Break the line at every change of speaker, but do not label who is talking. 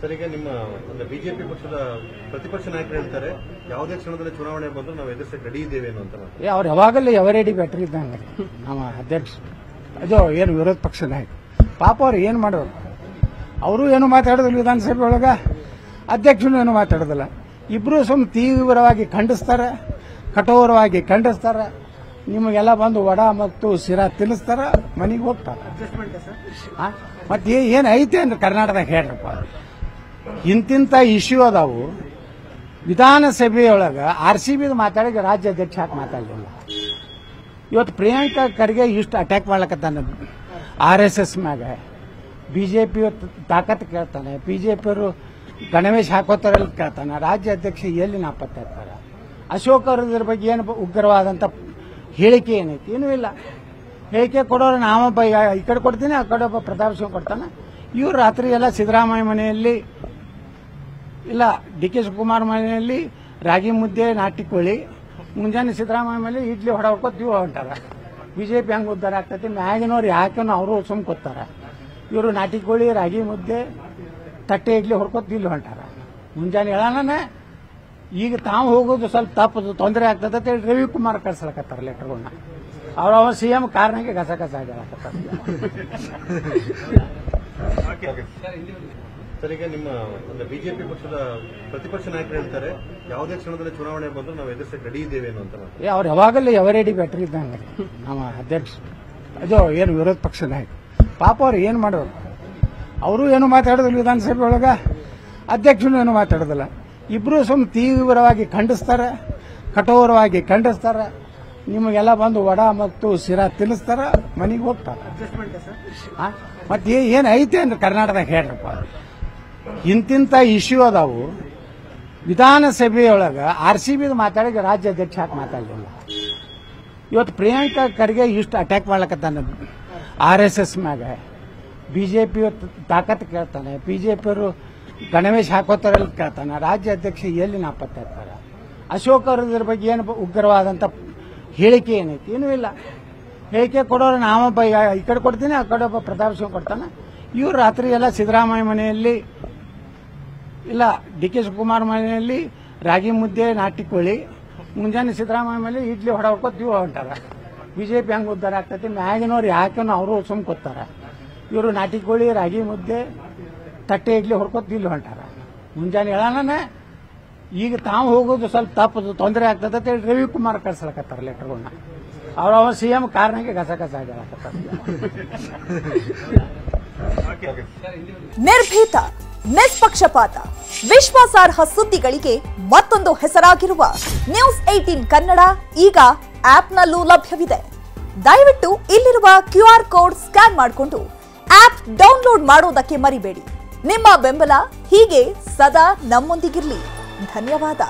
Sir, ಈಗ ನಿಮ್ಮ BJP ಪಕ್ಷದ ಪ್ರತಿಪಕ್ಷ ನಾಯಕರು ಹೇಳ್ತಾರೆ ಯಾವುದೇ ಕ್ಷಣದಲ್ಲಿ ಚುನಾವಣೆ ಬಂದರೂ ನಾವು ಎದುರಿಸಕ್ಕೆ ರೆಡಿ ಇದ್ದೇವೆ ಅಂತ.
ಅವ್ರು ಯಾವಾಗಲೂ ಎವರೇಡಿ ಬ್ಯಾಟ್ರಿ ಇದ್ದಂಗೆ ನಮ್ಮ ಅಧ್ಯಕ್ಷ ಅದು ಏನು ವಿರೋಧ ಪಕ್ಷ ನಾಯಕ ಪಾಪ ಅವ್ರು ಏನು ಮಾಡೋರು. ಅವರು ಏನು ಮಾತಾಡೋದಿಲ್ಲ ವಿಧಾನಸಭೆ ಒಳಗೆ, ಅಧ್ಯಕ್ಷನು ಏನು ಮಾತಾಡೋದಿಲ್ಲ. ಇಬ್ಬರು ತೀವ್ರವಾಗಿ ಖಂಡಿಸ್ತಾರೆ, ಕಠೋರವಾಗಿ ಖಂಡಿಸ್ತಾರೆ. ನಿಮಗೆಲ್ಲ ಬಂದು ವಡ ಮತ್ತು ಸಿರಾ ತಿನ್ನಿಸ್ತಾರ, ಮನೆಗೆ ಹೋಗ್ತಾರೆ. ಮತ್ತೆ ಏನು ಐತೆ ಅಂದ್ರೆ ಕರ್ನಾಟಕದಾಗ ಹೇಳ್ರಪ್ಪ, ಇಂತಿಂತ ಇಶ್ಯೂ ಅದಾವು. ವಿಧಾನಸಭೆಯೊಳಗೆ RCB ಮಾತಾಡಿದ್ರೆ ರಾಜ್ಯ ಅಧ್ಯಕ್ಷ ಹಾಕಿ ಮಾತಾಡಲಿಲ್ಲ. ಇವತ್ತು ಪ್ರಿಯಾಂಕಾ ಖರ್ಗೆ ಇಷ್ಟು ಅಟ್ಯಾಕ್ ಮಾಡ್ಲಕತ್ತಾನ RSS ಮ್ಯಾಗ. ಬಿಜೆಪಿ ತಾಕತ್ ಕೇಳ್ತಾನೆ, ಬಿಜೆಪಿಯವರು ಗಣವೇಶ್ ಹಾಕೋತಾರಲ್ಲ ಕೇಳ್ತಾನೆ. ರಾಜ್ಯ ಅಧ್ಯಕ್ಷ ಎಲ್ಲಿ ನಾಪತ್ತೆ ಇರ್ತಾರೆ? ಅಶೋಕ್ ಅವ್ರ ಇದ್ರ ಬಗ್ಗೆ ಏನು ಉಗ್ರವಾದಂತ ಹೇಳಿಕೆ ಏನೈತಿ? ಏನೂ ಇಲ್ಲ. ಹೇಳಿಕೆ ಕೊಡೋರು ನಾವೊಬ್ಬ ಈ ಕಡೆ ಕೊಡ್ತೀನಿ, ಆ ಕಡೆ ಒಬ್ಬ ಪ್ರತಾಪ್ ಸಿಂಗ್ ಕೊಡ್ತಾನೆ. ಇವ್ರು ರಾತ್ರಿ ಎಲ್ಲ ಸಿದ್ದರಾಮಯ್ಯ ಮನೆಯಲ್ಲಿ ಇಲ್ಲ DK ಶಿವಕುಮಾರ್ ಮನೆಯಲ್ಲಿ ರಾಗಿ ಮುದ್ದೆ ನಾಟಿಕೊಳ್ಳಿ, ಮುಂಜಾನೆ ಸಿದ್ದರಾಮಯ್ಯ ಮೇಲೆ ಇಡ್ಲಿ ಹೊಡ್ಕೊತ ಇವು ಹೊಂಟಾರ. ಬಿಜೆಪಿ ಹೆಂಗೆ ಉದ್ದಾರ ಆಗ್ತೈತಿ? ಮ್ಯಾಗಿನವ್ರು ಯಾಕೆನೋ ಅವರು ಸುಮ್ಕೋತಾರ. ಇವರು ನಾಟಿಕೋಳಿ ರಾಗಿ ಮುದ್ದೆ ತಟ್ಟೆ ಇಡ್ಲಿ ಹೊಡ್ಕೊತ ಇಲ್ಲಿ ಹೊಂಟಾರ. ಮುಂಜಾನೆ ಹೇಳೋಣ ಈಗ ತಾವು ಹೋಗೋದು ಸ್ವಲ್ಪ ತಪ್ಪದು, ತೊಂದರೆ ಆಗ್ತದೆ ರವಿಕುಮಾರ್ ಕಳ್ಸಲಕತ್ತಾರ ಲೆಟರ್ಗಳನ್ನ. ಅವ್ರ CM ಕಾರಣಕ್ಕೆ ಗಸ ಆಗ್ಯಾಕತ್ತಾರ.
ಸರ್, ಈಗ ನಿಮ್ಮ ಬಿಜೆಪಿ ಪಕ್ಷದ ಪ್ರತಿಪಕ್ಷ ನಾಯಕರು ಹೇಳ್ತಾರೆ ಯಾವುದೇ ಕ್ಷಣದಲ್ಲಿ ಚುನಾವಣೆ ಬಂದರೂ ನಾವು ಎದುರಿಸಕ್ಕೆ ರೆಡಿ ಇದ್ದೇವೆ ಅಂತ.
ಅವ್ರು ಯಾವಾಗಲೂ ಎವರೇಡಿ ಬ್ಯಾಟ್ರಿ ಇದ್ದಂಗೆ ನಮ್ಮ ಅಧ್ಯಕ್ಷ ಅದು ಏನು ವಿರೋಧ ಪಕ್ಷ ನಾಯಕ ಪಾಪ ಅವ್ರು ಏನು ಮಾಡೋರು. ಅವರು ಏನು ಮಾತಾಡೋದಿಲ್ಲ ವಿಧಾನಸಭೆ ಒಳಗೆ, ಅಧ್ಯಕ್ಷನು ಏನು ಮಾತಾಡೋದಿಲ್ಲ. ಇಬ್ಬರು ತೀವ್ರವಾಗಿ ಖಂಡಿಸ್ತಾರೆ, ಕಠೋರವಾಗಿ ಖಂಡಿಸ್ತಾರೆ. ನಿಮಗೆಲ್ಲ ಬಂದು ವಡ ಮತ್ತು ಸಿರಾ ತಿನ್ನಿಸ್ತಾರ, ಮನೆಗೆ ಹೋಗ್ತಾರೆ. ಮತ್ತೆ ಏನು ಐತೆ ಅಂದ್ರೆ ಕರ್ನಾಟಕದಾಗ ಹೇಳ್ರಪ್ಪ, ಇಂತಿಂತ ಇಶ್ಯೂ ಅದಾವು. ವಿಧಾನಸಭೆಯೊಳಗೆ RCB ಮಾತಾಡಿದ್ರೆ ರಾಜ್ಯ ಅಧ್ಯಕ್ಷ ಹಾಕಿ ಮಾತಾಡಲಿಲ್ಲ. ಇವತ್ತು ಪ್ರಿಯಾಂಕಾ ಖರ್ಗೆ ಇಷ್ಟು ಅಟ್ಯಾಕ್ ಮಾಡ್ಲಕತ್ತಾನ RSS ಮ್ಯಾಗ. ಬಿಜೆಪಿ ತಾಕತ್ ಕೇಳ್ತಾನೆ, ಬಿಜೆಪಿಯವರು ಗಣವೇಶ್ ಹಾಕೋತಾರಲ್ಲ ಕೇಳ್ತಾನೆ. ರಾಜ್ಯ ಅಧ್ಯಕ್ಷ ಎಲ್ಲಿ ನಾಪತ್ತೆ ಇರ್ತಾರೆ? ಅಶೋಕ್ ಅವ್ರ ಇದ್ರ ಬಗ್ಗೆ ಏನು ಉಗ್ರವಾದಂತ ಹೇಳಿಕೆ ಏನೈತಿ? ಏನೂ ಇಲ್ಲ. ಹೇಳಿಕೆ ಕೊಡೋರು ನಾವೊಬ್ಬ ಈ ಕಡೆ ಕೊಡ್ತೀನಿ, ಆ ಕಡೆ ಒಬ್ಬ ಪ್ರತಾಪ್ ಸಿಂಗ್ ಕೊಡ್ತಾನೆ. ಇವ್ರು ರಾತ್ರಿ ಎಲ್ಲ ಸಿದ್ದರಾಮಯ್ಯ ಮನೆಯಲ್ಲಿ ಇಲ್ಲ DK ಶಿವಕುಮಾರ್ ಮನೆಯಲ್ಲಿ ರಾಗಿ ಮುದ್ದೆ ನಾಟಿಕೊಳ್ಳಿ, ಮುಂಜಾನೆ ಸಿದ್ದರಾಮಯ್ಯ ಮೇಲೆ ಇಡ್ಲಿ ಹೊಡ್ಕೊತ ಇವು ಹೊಂಟಾರ. ಬಿಜೆಪಿ ಹೆಂಗೆ ಉದ್ದಾರ ಆಗ್ತೈತಿ? ಮ್ಯಾಗಿನವ್ರು ಯಾಕೆನೋ ಅವರು ಸುಮ್ಕೋತಾರ. ಇವರು ನಾಟಿಕೋಳಿ ರಾಗಿ ಮುದ್ದೆ ತಟ್ಟೆ ಇಡ್ಲಿ ಹೊಡ್ಕೊತ ಇಲ್ಲಿ ಹೊಂಟಾರ. ಮುಂಜಾನೆ ಹೇಳೋಣ ಈಗ ತಾವು ಹೋಗೋದು ಸ್ವಲ್ಪ ತಪ್ಪದು, ತೊಂದರೆ ಆಗ್ತದೆ ರವಿಕುಮಾರ್ ಕಳ್ಸಲಕತ್ತಾರ ಲೆಟರ್ಗಳನ್ನ. ಅವ್ರ CM ಕಾರಣಕ್ಕೆ ಗಸ ಆಗ್ಯಾಕತ್ತಾರ.
ನಿರ್ಭೀತ, ನಿಷ್ಪಕ್ಷಪಾತ, ವಿಶ್ವಾಸಾರ್ಹ ಸುದ್ದಿಗಳಿಗೆ ಮತ್ತೊಂದು ಹೆಸರಾಗಿರುವ ನ್ಯೂಸ್ 18 ಕನ್ನಡ ಈಗ ಆಪ್ನಲ್ಲೂ ಲಭ್ಯವಿದೆ. ದಯವಿಟ್ಟು ಇಲ್ಲಿರುವ QR ಕೋಡ್ ಸ್ಕ್ಯಾನ್ ಮಾಡಿಕೊಂಡು ಆಪ್ ಡೌನ್ಲೋಡ್ ಮಾಡೋದಕ್ಕೆ ಮರಿಬೇಡಿ. ನಿಮ್ಮ ಬೆಂಬಲ ಹೀಗೆ ಸದಾ ನಮ್ಮೊಂದಿಗಿರಲಿ. ಧನ್ಯವಾದ.